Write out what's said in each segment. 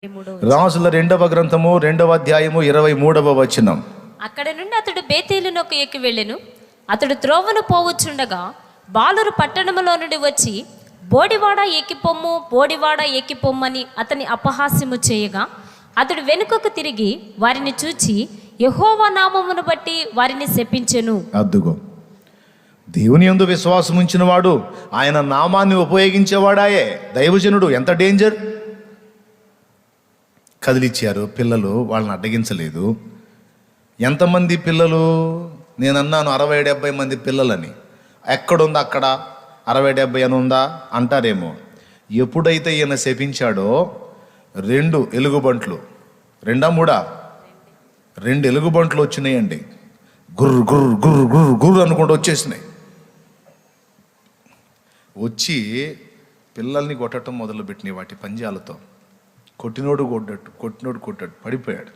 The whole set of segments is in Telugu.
రాజుల 2వ గ్రంథము 2వ అధ్యాయము 23వ వచనం. అక్కడ నుండి అతడు బేతేలునకు ఎక్కి వెళ్ళెను. అతడు త్రోవను పోవచ్చుండగా బాలురు పట్టణములో నుండి వచ్చి బోడివాడ ఎక్కిపొమ్ము బోడివాడ ఎక్కిపొమ్మని అతని అపహాస్యము చేయగా అతడు వెనుకకు తిరిగి వారిని చూచి యెహోవా నామమును బట్టి వారిని శపించెను. అద్దుగో, దేవుని యందు విశ్వాసం ఉంచిన వాడు, ఆయన నామాన్ని ఉపయోగించేవాడాయే దైవజనుడు. ఎంత డేంజర్! కదిలిచ్చారు పిల్లలు, వాళ్ళని అడ్డగించలేదు. ఎంతమంది పిల్లలు? నేను అన్నాను 60-70 మంది పిల్లలని. ఎక్కడుంది అక్కడ 60-70 అని ఉందా అంటారేమో. ఎప్పుడైతే ఈయన శపించాడో 2 ఎలుగుబంట్లు, 2 ఎలుగుబంట్లు వచ్చినాయండి. గుర్రు గుర్రు గుర్రు గుర్రు గుర్రు అనుకుంటూ వచ్చేసినాయి. వచ్చి పిల్లల్ని కొట్టడం మొదలుపెట్టినాయి వాటి పంజాలతో. కొట్టినోడు కొట్టాడు, పడిపోయాడు.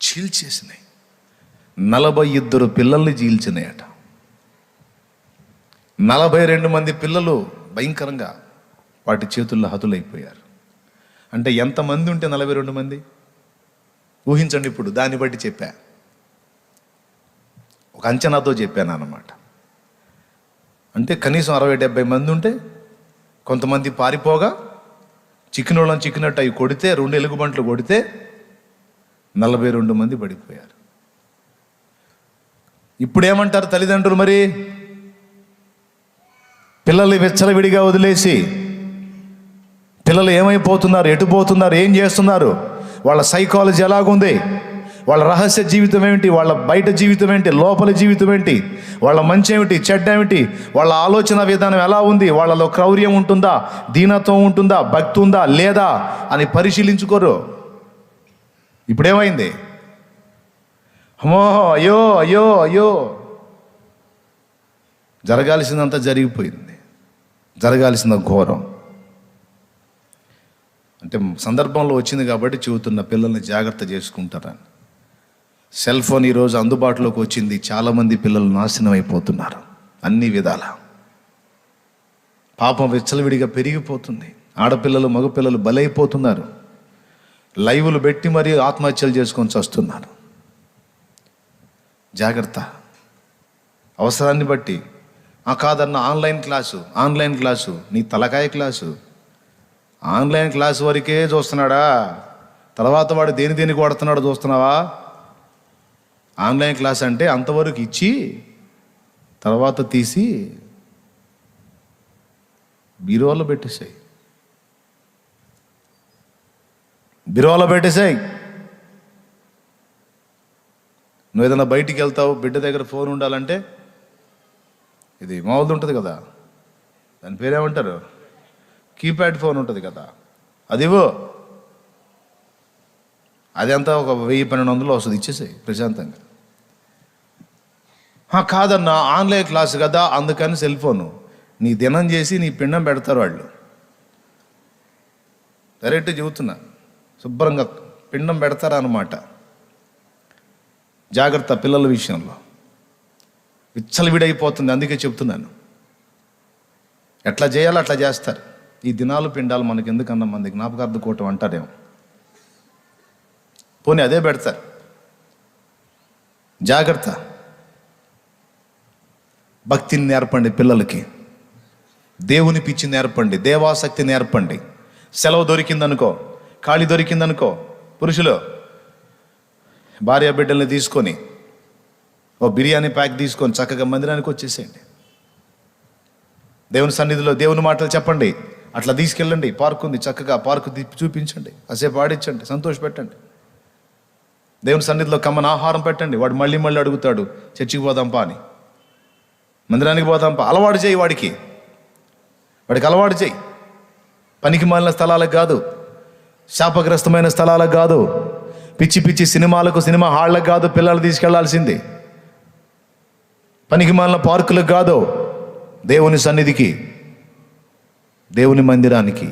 చీల్చేసినాయి. 42 పిల్లల్ని చీల్చినాయట. 42 మంది పిల్లలు భయంకరంగా వాటి చేతుల్లో హతులైపోయారు. అంటే ఎంతమంది ఉంటే 42 మంది ఊహించండి. ఇప్పుడు దాన్ని బట్టి చెప్పా, ఒక అంచనాతో చెప్పాను అన్నమాట. అంటే కనీసం 60-70 మంది ఉంటే, కొంతమంది పారిపోగా చిక్కినోళ్ళని చిక్కినట్టు అవి కొడితే, 2 ఎలుగుబంట్లు కొడితే 42 మంది పడిపోయారు. ఇప్పుడేమంటారు తల్లిదండ్రులు? మరి పిల్లల్ని విచ్చలవిడిగా వదిలేసి పిల్లలు ఏమైపోతున్నారు, ఎటు పోతున్నారు, ఏం చేస్తున్నారు, వాళ్ళ సైకాలజీ ఎలాగుంది, వాళ్ళ రహస్య జీవితం ఏమిటి, వాళ్ళ బయట జీవితం ఏంటి, లోపల జీవితం ఏంటి, వాళ్ళ మంచి ఏమిటి, చెడ్డ ఏమిటి, వాళ్ళ ఆలోచన విధానం ఎలా ఉంది, వాళ్ళలో క్రౌర్యం ఉంటుందా, దీనత్వం ఉంటుందా, భక్తి ఉందా లేదా అని పరిశీలించుకోరు. ఇప్పుడేమైంది? అమ్మో, అయ్యో అయ్యో అయ్యో, జరగాల్సిందంతా జరిగిపోయింది. జరగాల్సిన ఘోరం. అంటే సందర్భంలో వచ్చింది కాబట్టి చెబుతున్న, పిల్లల్ని జాగ్రత్త చేసుకుంటారని. సెల్ ఫోన్ ఈరోజు అందుబాటులోకి వచ్చింది. చాలామంది పిల్లలు నాశనం అయిపోతున్నారు అన్ని విధాల. పాపం విచ్చలవిడిగా పెరిగిపోతుంది. ఆడపిల్లలు మగపిల్లలు బలైపోతున్నారు. లైవ్లు పెట్టి మరీ ఆత్మహత్యలు చేసుకొని చస్తున్నారు. జాగ్రత్త. అవసరాన్ని బట్టి. కాదన్న ఆన్లైన్ క్లాసు నీ తలకాయ క్లాసు. ఆన్లైన్ క్లాసు వరకే చూస్తున్నాడా? తర్వాత వాడు దేని కొడుతున్నాడో చూస్తున్నావా? ఆన్లైన్ క్లాస్ అంటే అంతవరకు ఇచ్చి తర్వాత తీసి బీరువాలో పెట్టేసాయి. నువ్వు ఏదైనా బయటికి వెళ్తావు, బిడ్డ దగ్గర ఫోన్ ఉండాలంటే, ఇది మామూలుది ఉంటుంది కదా, దాని పేరేమంటారు, కీప్యాడ్ ఫోన్ ఉంటుంది కదా, అదివో. అదంతా ఒక 1000-1200 వస్తుంది, ఇచ్చేసాయి ప్రశాంతంగా. కాదన్నా ఆన్లైన్ క్లాసు కదా అందుకని సెల్ ఫోను. నీ దినం చేసి నీ పిండం పెడతారు వాళ్ళు. డైరెక్ట్ చెబుతున్నా, శుభ్రంగా పిండం పెడతారా అన్నమాట. జాగ్రత్త పిల్లల విషయంలో. విచ్చలవిడైపోతుంది. అందుకే చెప్తున్నాను, ఎట్లా చేయాలో అట్లా చేస్తారు. ఈ దినాలు పిండాలు మనకి ఎందుకన్నా, మంది జ్ఞాపకార్థ కూటం అంటారేమో, పోనీ అదే పెడతారు. జాగ్రత్త. భక్తిని నేర్పండి పిల్లలకి. దేవుని పిచ్చి నేర్పండి. దేవాసక్తి నేర్పండి. సెలవు దొరికిందనుకో, ఖాళీ దొరికిందనుకో, పురుషులు భార్య బిడ్డల్ని తీసుకొని ఓ బిర్యానీ ప్యాక్ తీసుకొని చక్కగా మందిరానికి వచ్చేసేయండి. దేవుని సన్నిధిలో దేవుని మాటలు చెప్పండి. అట్లా తీసుకెళ్ళండి. పార్క్ ఉంది, చక్కగా పార్కు చూపించండి, కాసేపు ఆడించండి, సంతోషపెట్టండి. దేవుని సన్నిధిలో కమ్మని ఆహారం పెట్టండి. వాడు మళ్ళీ అడుగుతాడు, చర్చికి పోదాంపా అని, మందిరానికి పోదాంపా. అలవాటు చేయి వాడికి అలవాటు చేయి. పనికి మాలిన స్థలాలకు కాదు, శాపగ్రస్తమైన స్థలాలకు కాదు, పిచ్చి సినిమాలకు, సినిమా హాళ్ళకు కాదు పిల్లలు తీసుకెళ్లాల్సింది. పనికి మాలిన పార్కులకు కాదు, దేవుని సన్నిధికి, దేవుని మందిరానికి,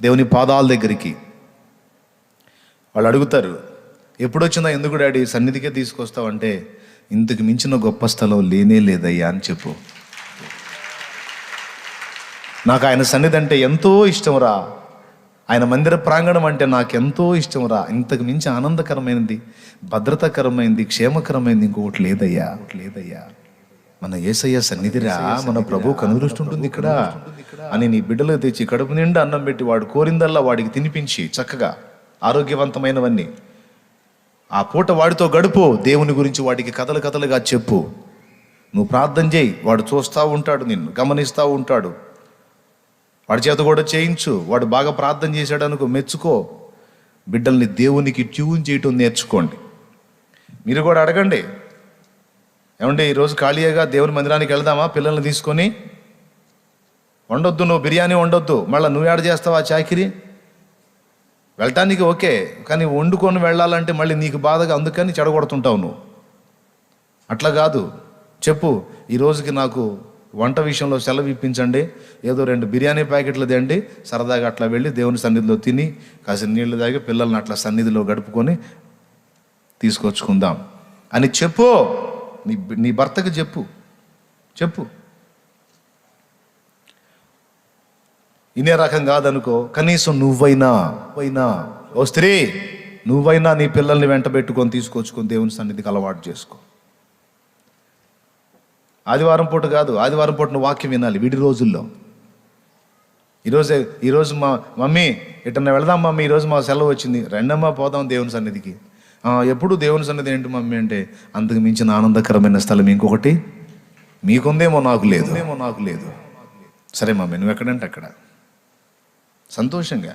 దేవుని పాదాల దగ్గరికి. వాళ్ళు అడుగుతారు, ఎప్పుడొచ్చిందా, ఎందుకు డాడీ సన్నిధికే తీసుకొస్తావంటే, ఇంతకు మించిన గొప్ప స్థలం లేనే లేదయ్యా అని చెప్పు. నాకు ఆయన సన్నిధి అంటే ఎంతో ఇష్టం రా. ఆయన మందిర ప్రాంగణం అంటే నాకెంతో ఇష్టం రా. ఇంతకు మించి ఆనందకరమైనది, భద్రతాకరమైనది, క్షేమకరమైనది ఇంకొకటి లేదయ్యా. మన యేసయ్య సన్నిధిరా, మన ప్రభు కనుదృష్టి ఉంటుంది ఇక్కడ అని నీ బిడ్డలు తెచ్చి కడుపు నిండా అన్నం పెట్టి వాడు కోరిందల్లా వాడికి తినిపించి చక్కగా ఆరోగ్యవంతమైనవన్నీ ఆ పూట వాడితో గడుపు. దేవుని గురించి వాడికి కథలు కథలుగా చెప్పు. నువ్వు ప్రార్థన చేయి, వాడు చూస్తూ ఉంటాడు, నిన్ను గమనిస్తూ ఉంటాడు. వాడి చేత కూడా చేయించు. వాడు బాగా ప్రార్థన చేశాడు అనుకో, మెచ్చుకో. బిడ్డల్ని దేవునికి ట్యూన్ చేయటం నేర్చుకోండి. మీరు కూడా అడగండి, ఏమంటే ఈరోజు ఖాళీగా దేవుని మందిరానికి వెళ్దామా పిల్లల్ని తీసుకొని? వండొద్దు, నువ్వు బిర్యానీ వండొద్దు, మళ్ళీ నువ్వు యాడ్ చేస్తావా చాకిరి? వెళ్ళటానికి ఓకే, కానీ వండుకొని వెళ్ళాలంటే మళ్ళీ నీకు బాధగా, అందుకని చెడగొడుతుంటావు నువ్వు. అట్లా కాదు, చెప్పు ఈ రోజుకి నాకు వంట విషయంలో సెలవు ఇప్పించండి, ఏదో 2 బిర్యానీ ప్యాకెట్లు తేండి, సరదాగా అట్లా వెళ్ళి దేవుని సన్నిధిలో తిని కాసిన నీళ్లు తాగి పిల్లల్ని అట్లా సన్నిధిలో గడుపుకొని తీసుకొచ్చుకుందాం అని చెప్పు. నీ భర్తకు చెప్పు. ఇనే రకం కాదనుకో, కనీసం నువ్వైనా ఓ స్త్రీ నువ్వైనా నీ పిల్లల్ని వెంట పెట్టుకొని తీసుకొచ్చుకొని దేవుని సన్నిధికి అలవాటు చేసుకో. ఆదివారం పూట కాదు, ఆదివారం పూట నువ్వు వాక్యం వినాలి విడి రోజుల్లో. ఈరోజు మా మమ్మీ ఎటన్నా వెళదాం మమ్మీ, ఈరోజు మా సెలవు వచ్చింది, రెండమ్మా పోదాం దేవుని సన్నిధికి. ఎప్పుడు దేవుని సన్నిధి ఏంటి మమ్మీ అంటే, అంతకు మించిన ఆనందకరమైన స్థలం ఇంకొకటి మీకుందేమో, నాకు లేదు. సరే మమ్మీ నువ్వు ఎక్కడంటే అక్కడ సంతోషంగా.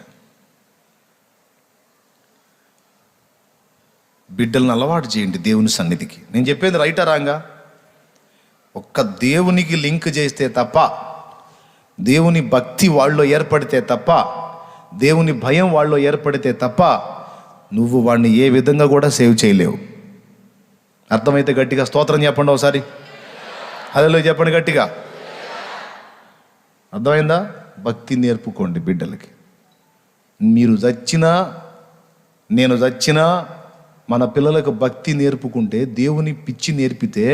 బిడ్డలను అలవాటు చేయండి దేవుని సన్నిధికి. నేను చెప్పేది రైటా రాంగా? ఒక్క దేవునికి లింక్ చేస్తే తప్ప, దేవుని భక్తి వాళ్ళలో ఏర్పడితే తప్ప, దేవుని భయం వాళ్ళలో ఏర్పడితే తప్ప నువ్వు వాడిని ఏ విధంగా కూడా సేవ్ చేయలేవు. అర్థమైతే గట్టిగా స్తోత్రం చెప్పండి ఒకసారి. హల్లెలూయా చెప్పండి గట్టిగా. అర్థమైందా? భక్తి నేర్పుకోండి బిడ్డలకి. మీరు చచ్చినా నేను చచ్చినా మన పిల్లలకు భక్తి నేర్పుకుంటే, దేవుని పిచ్చి నేర్పితే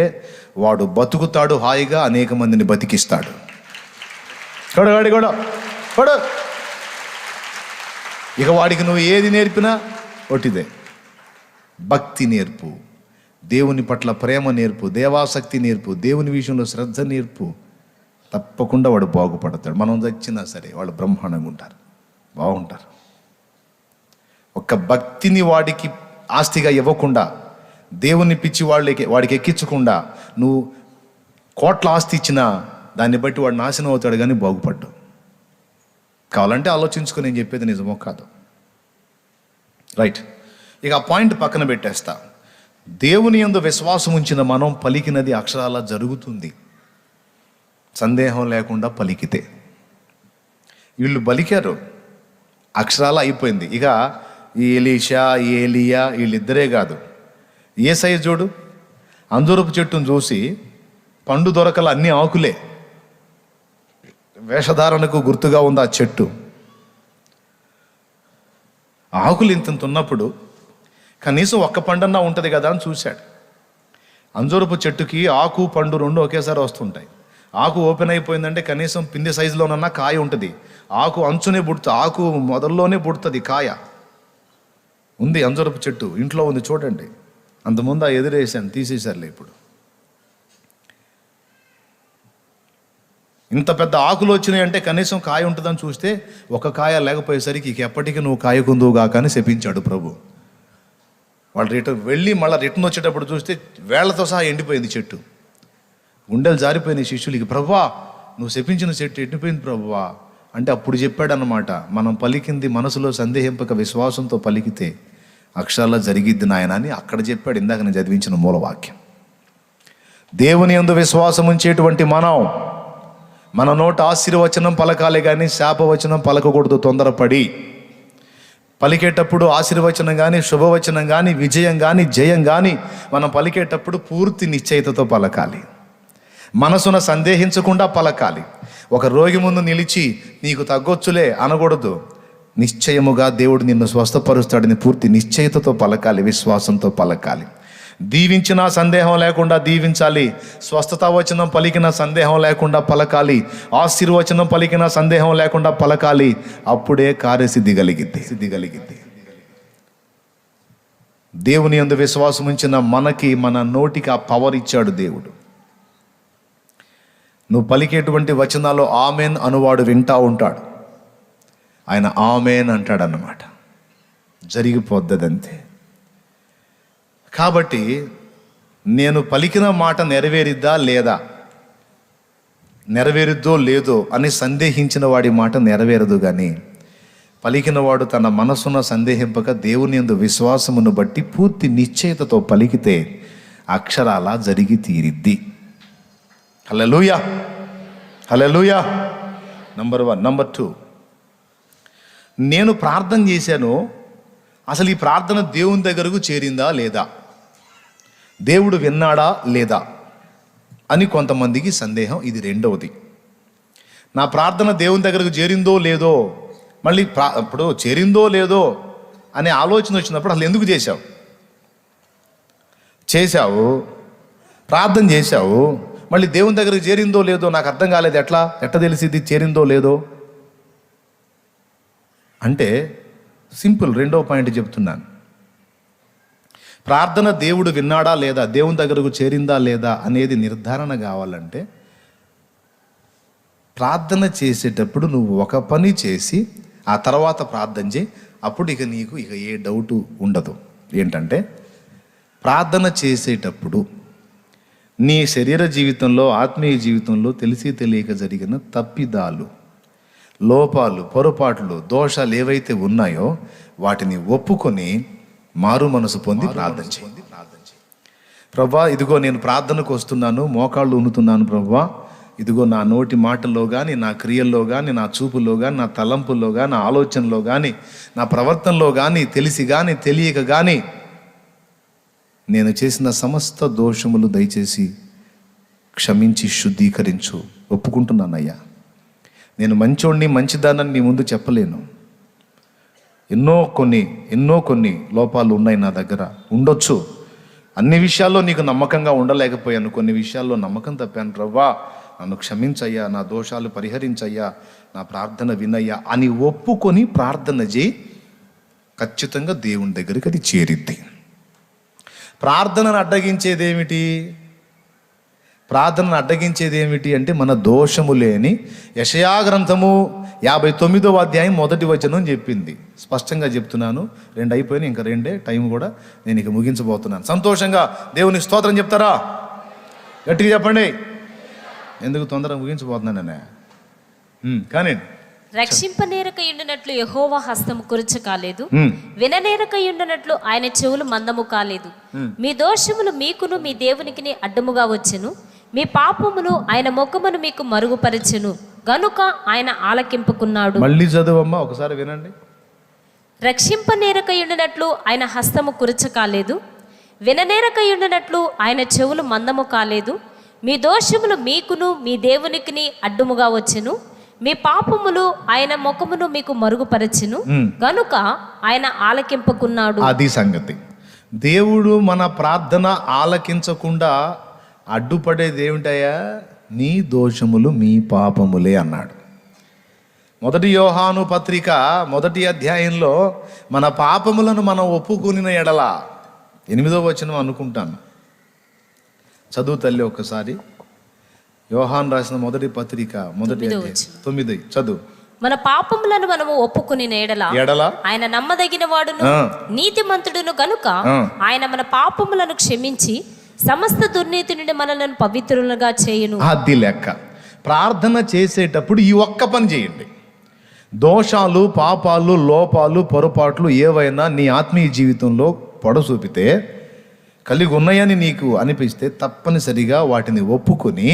వాడు బతుకుతాడు హాయిగా, అనేక మందిని బతికిస్తాడు. కూడా ఇక వాడికి నువ్వు ఏది నేర్పినా ఒట్టిదే. భక్తి నేర్పు, దేవుని పట్ల ప్రేమ నేర్పు, దేవాసక్తి నేర్పు, దేవుని విషయంలో శ్రద్ధ నేర్పు. తప్పకుండా వాడు బాగుపడతాడు. మనం చచ్చినా సరే వాళ్ళు బ్రహ్మాండంగా ఉంటారు, బాగుంటారు. ఒక్క భక్తిని వాడికి ఆస్తిగా ఇవ్వకుండా, దేవుని పిచ్చి వాడికి ఎక్కించకుండా నువ్వు కోట్ల ఆస్తి ఇచ్చినా దాన్ని బట్టి వాడు నాశనం అవుతాడు, కానీ బాగుపడ్డు. కావాలంటే ఆలోచించుకొని నేను చెప్పేది నిజమో కాదు. రైట్, ఇక ఆ పాయింట్ పక్కన పెట్టేస్తా. దేవుని యందు విశ్వాసం ఉంచిన మనం పలికినది అక్షరాలా జరుగుతుంది, సందేహం లేకుండా పలికితే. వీళ్ళు పలికారు, అక్షరాలా అయిపోయింది. ఇక ఈ ఎలీషా, ఈ ఏలియా వీళ్ళిద్దరే కాదు, యేసయ్య చూడు, అంజూరపు చెట్టును చూసి పండు దొరకల, అన్ని ఆకులే, వేషధారణకు గుర్తుగా ఉంది ఆ చెట్టు. ఆకులు ఇంత ఉన్నప్పుడు కనీసం ఒక్క పండన్నా ఉంటుంది కదా అని చూశాడు. అంజూరపు చెట్టుకి ఆకు పండు 2 ఒకేసారి వస్తుంటాయి. ఆకు ఓపెన్ అయిపోయిందంటే కనీసం పిండి సైజులోనన్నా కాయ ఉంటుంది. ఆకు అంచునే పుడుతుంది, ఆకు మొదల్లోనే పుడుతుంది కాయ. ఉంది అంజూరపు చెట్టు ఇంట్లో ఉంది చూడండి. అంతకుముందు ఆ ఎదురేసాను, తీసేశారులే. ఇప్పుడు ఇంత పెద్ద ఆకులు వచ్చినాయి అంటే కనీసం కాయ ఉంటుందని చూస్తే ఒక కాయ లేకపోయేసరికి ఇక ఎప్పటికీ నువ్వు కాయకుందువుగా కానీ శపించాడు ప్రభు. వాళ్ళు వెళ్ళి మళ్ళీ రిటర్న్ వచ్చేటప్పుడు చూస్తే వేళ్లతో సహా ఎండిపోయింది చెట్టు. గుండెలు జారిపోయినాయి శిష్యులకి. ప్రభువా నువ్వు శపించిన చెట్టు ఎండిపోయింది ప్రభువా అంటే అప్పుడు చెప్పాడనమాట, మనం పలికింది మనసులో సందేహింపక విశ్వాసంతో పలికితే అక్షరాల్లో జరిగిద్ది నాయన అని అక్కడ చెప్పాడు. ఇందాక నేను చదివించిన మూలవాక్యం. దేవుని యందు విశ్వాసం ఉంచేటువంటి మన నోట ఆశీర్వచనం పలకాలే కానీ శాపవచనం పలకకూడదు. తొందరపడి పలికేటప్పుడు ఆశీర్వచనం కానీ, శుభవచనం కానీ, విజయం కానీ, జయం కానీ మనం పలికేటప్పుడు పూర్తి నిశ్చయితతో పలకాలి. మనసున సందేహించకుండా పలకాలి. ఒక రోగి ముందు నిలిచి నీకు తగ్గొచ్చులే అనకూడదు. నిశ్చయముగా దేవుడు నిన్ను స్వస్థపరుస్తాడని పూర్తి నిశ్చయితతో పలకాలి, విశ్వాసంతో పలకాలి. దీవించిన సందేహం లేకుండా దీవించాలి, స్వస్థత వచనం పలికిన సందేహం లేకుండా పలకాలి, ఆశీర్వచనం పలికిన సందేహం లేకుండా పలకాలి. అప్పుడే కార్యసిద్ధి కలిగిద్ది. దేవుని యందు విశ్వాసం ఉంచిన మనకి, మన నోటికి ఆ పవర్ ఇచ్చాడు దేవుడు. నువ్వు పలికేటువంటి వచనాల్లో ఆమెన్ అనువాడు వింటా ఉంటాడు. ఆయన ఆమెన్ అంటాడన్నమాట, జరిగిపోద్దదంతే. కాబట్టి నేను పలికిన మాట నెరవేరుద్దో లేదో అని సందేహించిన వాడి మాట నెరవేరదు. కానీ పలికినవాడు తన మనసున సందేహింపక దేవుని యందు విశ్వాసమును బట్టి పూర్తి నిశ్చయతతో పలికితే అక్షరాలా జరిగి తీరిద్ది. హల్లెలూయా, హల్లెలూయా. నంబర్ 1. నంబర్ 2, నేను ప్రార్థన చేశాను, అసలు ఈ ప్రార్థన దేవుని దగ్గరకు చేరిందా లేదా, దేవుడు విన్నాడా లేదా అని కొంతమందికి సందేహం. ఇది రెండవది. నా ప్రార్థన దేవుని దగ్గరకు చేరిందో లేదో, మళ్ళీ ఇప్పుడు చేరిందో లేదో అనే ఆలోచన వచ్చినప్పుడు అసలు ఎందుకు చేశావు, ప్రార్థన చేశావు, మళ్ళీ దేవుని దగ్గరకు చేరిందో లేదో నాకు అర్థం కాలేదు, ఎట్లా తెలిసింది చేరిందో లేదో అంటే సింపుల్. రెండో పాయింట్ చెప్తున్నాను. ప్రార్థన దేవుడు విన్నాడా లేదా, దేవుని దగ్గరకు చేరిందా లేదా అనేది నిర్ధారణ కావాలంటే ప్రార్థన చేసేటప్పుడు నువ్వు ఒక పని చేసి ఆ తర్వాత ప్రార్థన చేయి. అప్పుడు నీకు ఏ డౌటు ఉండదు. ఏంటంటే ప్రార్థన చేసేటప్పుడు నీ శరీర జీవితంలో, ఆత్మీయ జీవితంలో తెలిసి తెలియక జరిగిన తప్పిదాలు, లోపాలు, పొరపాట్లు, దోషాలు ఏవైతే ఉన్నాయో వాటిని ఒప్పుకొని మారు మనసు పొంది ప్రార్థన చేయి. ప్రభువా, ఇదిగో నేను ప్రార్థనకు వస్తున్నాను, మోకాళ్ళు ఉనుతున్నాను ప్రభువా, ఇదిగో నా నోటి మాటల్లో కానీ, నా క్రియల్లో కానీ, నా చూపుల్లో కానీ, నా తలంపుల్లో కానీ, నా ఆలోచనలో కానీ, నా ప్రవర్తనలో కానీ, తెలిసి కానీ తెలియక కానీ నేను చేసిన సమస్త దోషములు దయచేసి క్షమించి శుద్ధీకరించు. ఒప్పుకుంటున్నానయ్యా, నేను మంచోడిని, మంచిదానని నీ ముందు చెప్పలేను. ఎన్నో కొన్ని లోపాలు ఉన్నాయి నా దగ్గర, ఉండొచ్చు. అన్ని విషయాల్లో నీకు నమ్మకంగా ఉండలేకపోయాను, కొన్ని విషయాల్లో నమ్మకం తప్పాను ప్రభువా, నన్ను క్షమించయ్యా, నా దోషాలు పరిహరించయ్యా, నా ప్రార్థన వినయ్యా అని ఒప్పుకొని ప్రార్థన చేయి. ఖచ్చితంగా దేవుని దగ్గరికి అది చేరిద్ది. ప్రార్థనను అడ్డగించేది ఏమిటి అంటే మన దోషము లేని యెషయా గ్రంథము 59వ అధ్యాయం 1వ వచనం చెప్పింది. స్పష్టంగా చెప్తున్నాను. 2 అయిపోయినాయి, ఇంకా 2 టైం కూడా నేను ఇక ముగించబోతున్నాను. సంతోషంగా దేవుని స్తోత్రం చెప్తారా? గట్టిగా చెప్పండి. ఎందుకు తొందరగా ముగించబోతున్నానే కానీ రక్షింపనేరకయుండునట్లు యెహోవా హస్తము కురుచ కాలేదు, విననేరకయుండునట్లు ఆయన చెవులు మందము కాలేదు. మీ దోషములు మీకును మీ దేవునికి అడ్డముగా వచ్చెను, మీ పాపములు ఆయన ముఖమును మీకు మరుగుపరచెను గనుక ఆయన ఆలకింపుకున్నాడు. మళ్ళీ చదువమ్మా, ఒకసారి వినండి. రక్షింపనేరకయుండునట్లు ఆయన హస్తము కురుచ కాలేదు, విననేరకయుండునట్లు ఆయన చెవులు మందము కాలేదు. మీ దోషములు మీకును మీ దేవునికి అడ్డముగా వచ్చెను, మీ పాపములు ఆయన ముఖమును మీకు మరుగుపరచెను గనుక ఆయన ఆలకింపుకున్నాడు. అది సంగతి. దేవుడు మన ప్రార్థన ఆలకించకుండా అడ్డుపడేది ఏమిటయ్యా? నీ దోషములు మీ పాపములే అన్నాడు. 1 యోహాను పత్రిక 1వ అధ్యాయంలో మన పాపములను మనం ఒప్పుకునిన ఎడల 8వ వచనం అనుకుంటాను. చదువు తల్లి ఒక్కసారి. యోహాను రాసిన 1వ పత్రిక 1వ అధ్యాయం 9 చదువు. మన పాపములను మనము ఒప్పుకుని ఎడల ఆయన నమ్మదగిన వాడును నీతిమంతుడును గనుక ఆయన మన పాపములను క్షమించి సమస్త దుర్నీతి నుండి మనలను పవిత్రులుగా చేయును. అది లెక్క. ప్రార్థన చేసేటప్పుడు ఈ ఒక్క పని చేయండి. దోషాలు, పాపాలు, లోపాలు, పొరపాట్లు ఏవైనా నీ ఆత్మీయ జీవితంలో పొడసూపితే, కలిగి ఉన్నాయని నీకు అనిపిస్తే తప్పనిసరిగా వాటిని ఒప్పుకొని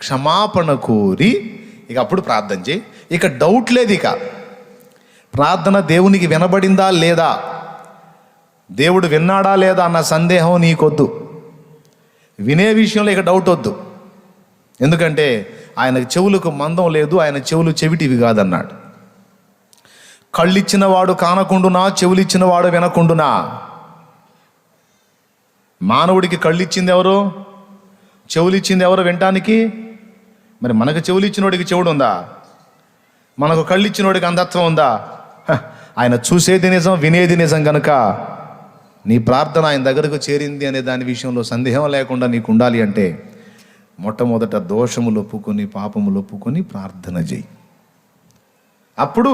క్షమాపణ కోరి ఇక అప్పుడు ప్రార్థన చేయి. ఇక డౌట్ లేదు. ఇక ప్రార్థన దేవునికి వినబడిందా లేదా, దేవుడు విన్నాడా లేదా అన్న సందేహం నీకొద్దు. వినే విషయంలో ఇక డౌట్ వద్దు. ఎందుకంటే ఆయనకు చెవులకు మందం లేదు, ఆయన చెవులు చెవిటివి కాదన్నాడు. కళ్ళిచ్చిన వాడు కానకుండునా, చెవులిచ్చిన వాడు వినకుండునా. మానవుడికి కళ్ళు ఇచ్చింది ఎవరు? చెవులు ఇచ్చింది ఎవరు వినటానికి? మరి మనకు చెవులు ఇచ్చినోడికి చెవుడు ఉందా? మనకు కళ్ళు ఇచ్చినోడికి అంధత్వం ఉందా? ఆయన చూసేది నిజం, వినేది నిజం కనుక నీ ప్రార్థన ఆయన దగ్గరకు చేరింది అనే దాని విషయంలో సందేహం లేకుండా నీకు ఉండాలి అంటే మొట్టమొదట దోషములు ఒప్పుకొని, పాపములు ఒప్పుకొని ప్రార్థన చేయి. అప్పుడు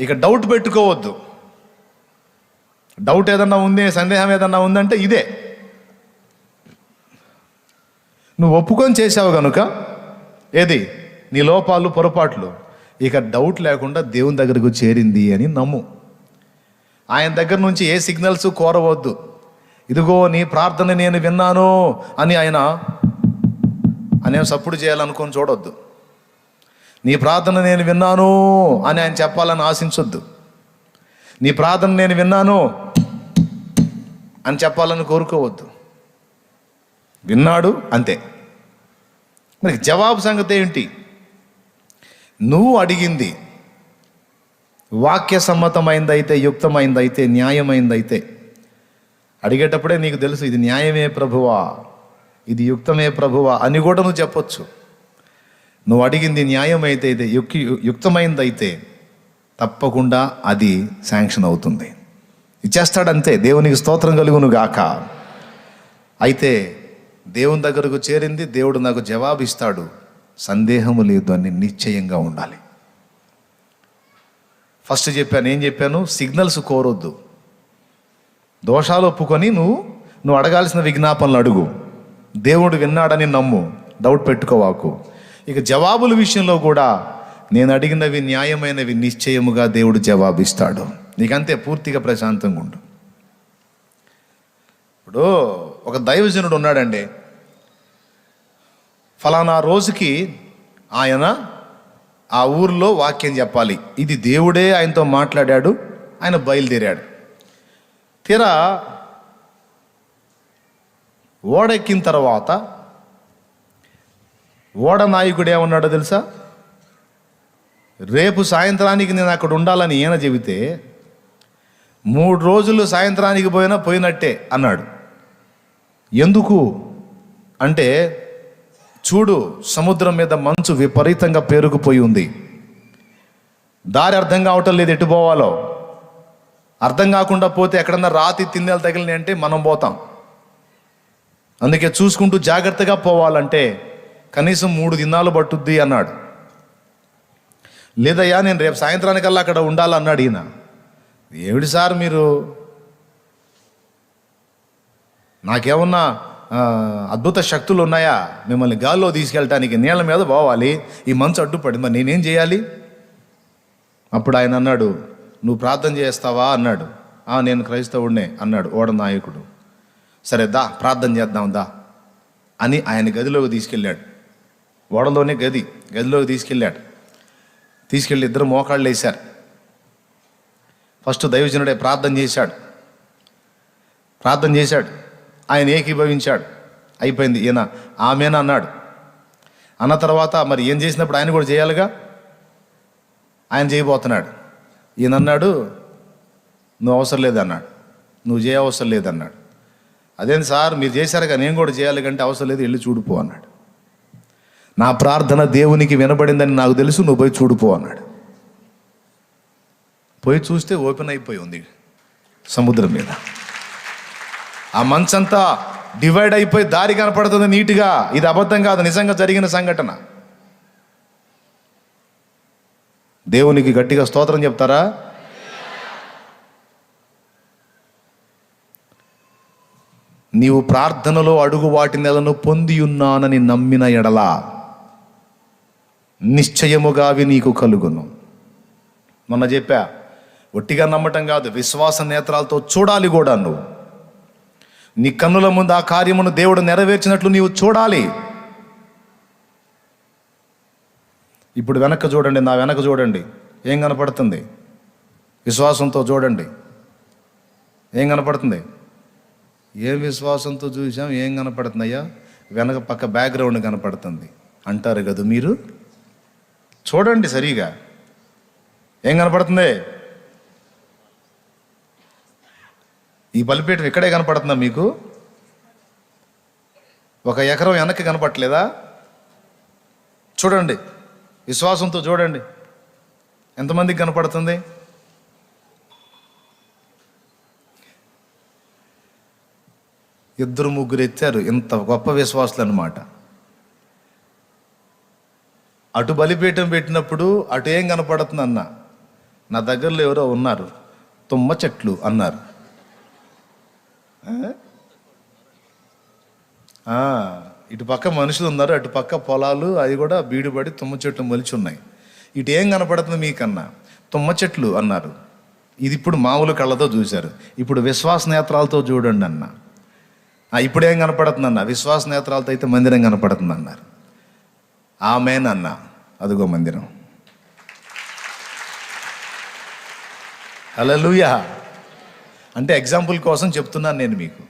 ఇక డౌట్ పెట్టుకోవద్దు. డౌట్ ఏదన్నా ఉంది, సందేహం ఏదన్నా ఉందంటే ఇదే. నువ్వు ఒప్పుకొని చేసావు కనుక ఏది నీ లోపాలు, పొరపాట్లు, ఇక డౌట్ లేకుండా దేవుని దగ్గరకు చేరింది అని నమ్ము. ఆయన దగ్గర నుంచి ఏ సిగ్నల్స్ కోరవద్దు. ఇదిగో నీ ప్రార్థన నేను విన్నాను అని ఆయన సప్పుడు చేయాలనుకొని చూడొద్దు. నీ ప్రార్థన నేను విన్నాను అని ఆయన చెప్పాలని ఆశించొద్దు. నీ ప్రార్థన నేను విన్నాను అని చెప్పాలని కోరుకోవద్దు. విన్నాడు అంతే. మరి జవాబు సంగతి ఏంటి? నువ్వు అడిగింది వాక్య సమ్మతమైందైతే, యుక్తమైందైతే, న్యాయమైందైతే అడిగేటప్పుడే నీకు తెలుసు ఇది న్యాయమే ప్రభువా, ఇది యుక్తమే ప్రభువా అని కూడా నువ్వు చెప్పొచ్చు. నువ్వు అడిగింది న్యాయమైతే, ఇది యుక్తమైందైతే తప్పకుండా అది శాంక్షన్ అవుతుంది. ఇచ్చేస్తాడంతే. దేవునికి స్తోత్రం కలుగును గాక. అయితే దేవుని దగ్గరకు చేరింది, దేవుడు నాకు జవాబు ఇస్తాడు, సందేహము లేదు అని నిశ్చయంగా ఉండాలి. ఫస్ట్ చెప్పాను, ఏం చెప్పాను? సిగ్నల్స్ కోరొద్దు. దోషాలు ఒప్పుకొని నువ్వు అడగాల్సిన విజ్ఞాపనలు అడుగు. దేవుడు విన్నాడని నమ్ము, డౌట్ పెట్టుకోవాకు. ఇక జవాబుల విషయంలో కూడా నేను అడిగినవి న్యాయమైనవి, నిశ్చయముగా దేవుడు జవాబిస్తాడు. నీకంతే, పూర్తిగా ప్రశాంతంగా ఉండు. ఇప్పుడు ఒక దైవజనుడు ఉన్నాడండి. ఫలానా రోజుకి ఆయన ఆ ఊర్లో వాక్యం చెప్పాలి. ఇది దేవుడే ఆయనతో మాట్లాడాడు. ఆయన బయలుదేరాడు. తీరా ఓడెక్కిన తర్వాత ఓడ నాయకుడు ఏమన్నాడో తెలుసా? రేపు సాయంత్రానికి నేను అక్కడ ఉండాలని ఈయన చెబితే 3 రోజులు సాయంత్రానికి పోయినట్టే అన్నాడు. ఎందుకు అంటే, చూడు, సముద్రం మీద మంచు విపరీతంగా పేరుకుపోయి ఉంది. దారి అర్థం కావటం లేదు, ఎటు పోవాలో అర్థం కాకుండా పోతే ఎక్కడన్నా రాతి తిన్నెలు తగిలినాయి అంటే మనం పోతాం. అందుకే చూసుకుంటూ జాగ్రత్తగా పోవాలంటే కనీసం 3 దినాలు పట్టుద్ది అన్నాడు. లేదయ్యా నేను రేపు సాయంత్రానికల్లా అక్కడ ఉండాలన్నాడు ఈయన. ఏమిటి సార్ మీరు, నాకేమన్నా అద్భుత శక్తులు ఉన్నాయా? మిమ్మల్ని గాల్లో తీసుకెళ్ళటానికి నీళ్ళ మీద పోవాలి, ఈ మంచు అడ్డుపడి, మరి నేనేం చేయాలి? అప్పుడు ఆయన అన్నాడు, నువ్వు ప్రార్థన చేస్తావా అన్నాడు. నేను క్రైస్తవుడినే అన్నాడు ఓడ నాయకుడు. సరే దా ప్రార్థన చేద్దాం దా అని ఆయన గదిలోకి తీసుకెళ్ళాడు. ఓడలోనే గదిలోకి తీసుకెళ్ళి ఇద్దరు మోకాళ్ళు వేశారు. ఫస్ట్ దైవజనుడే ప్రార్థన చేశాడు. ఆయన ఏకీభవించాడు. అయిపోయింది. ఈయన ఆమెనా అన్నాడు. అన్న తర్వాత మరి ఏం చేసినప్పుడు ఆయన కూడా చేయాలిగా. ఆయన చేయబోతున్నాడు. ఈయన అన్నాడు, నువ్వు అవసరం లేదన్నాడు. నువ్వు చేయవసరం లేదన్నాడు. అదేంటి సార్ మీరు చేశారుగా, నేను కూడా చేయాలి కంటే అవసరం లేదు, వెళ్ళి చూడిపో అన్నాడు. నా ప్రార్థన దేవునికి వినబడిందని నాకు తెలుసు, నువ్వు పోయి చూడిపో అన్నాడు. పోయి చూస్తే ఓపెన్ అయిపోయి ఉంది సముద్రం మీద. ఆ మంచంతా డివైడ్ అయిపోయి దారి కనపడుతుంది నీట్గా. ఇది అబద్ధం కాదు, నిజంగా జరిగిన సంఘటన. దేవునికి గట్టిగా స్తోత్రం చెప్తారా? నీవు ప్రార్థనలో అడుగు వాటి నెలను పొంది ఉన్నానని నమ్మిన ఎడలా నిశ్చయముగా అవి నీకు కలుగును. మొన్న చెప్పా, ఒట్టిగా నమ్మటం కాదు, విశ్వాస నేత్రాలతో చూడాలి కూడా. నువ్వు నీ కన్నుల ముందు ఆ కార్యమును దేవుడు నెరవేర్చినట్లు నీవు చూడాలి. ఇప్పుడు వెనక్కి చూడండి, నా వెనక చూడండి, ఏం కనపడుతుంది? విశ్వాసంతో చూడండి, ఏం కనపడుతుంది? ఏం విశ్వాసంతో చూసాం, ఏం కనపడుతుందయ్యా? వెనక పక్క బ్యాక్గ్రౌండ్ కనపడుతుంది అంటారు కదా మీరు. చూడండి సరిగా, ఏం కనపడుతుంది? ఈ బలిపీఠం ఇక్కడే కనపడుతుందా మీకు? ఒక ఎకరం వెనక్కి కనపట్లేదా? చూడండి, విశ్వాసంతో చూడండి, ఎంతమందికి కనపడుతుంది? ఇద్దరు ముగ్గురు ఎత్తారు, ఇంత గొప్ప విశ్వాసులు అన్నమాట. అటు బలిపీఠం పెట్టినప్పుడు అటు ఏం కనపడుతుంది అన్న, నా దగ్గరలో ఎవరో ఉన్నారు, తుమ్మ చెట్లు అన్నారు. ఇటు పక్క మనుషులు ఉన్నారు, అటు పక్క పొలాలు, అవి కూడా బీడుబడి తుమ్మ చెట్లు మొలిచి ఉన్నాయి. ఇటు ఏం కనపడుతుంది మీకన్నా? తుమ్మ చెట్లు అన్నారు. ఇది ఇప్పుడు మామూలు కళ్ళతో చూశారు. ఇప్పుడు విశ్వాస నేత్రాలతో చూడండి అన్న. ఇప్పుడు ఏం కనపడుతుంది అన్న? విశ్వాస నేత్రాలతో అయితే మందిరం కనపడుతుంది అన్నారు. ఆమేన్ అన్న. అదిగో మందిరం. హల్లెలూయా. అంటే ఎగ్జాంపుల్ కోసం చెప్తున్నాను నేను మీకు.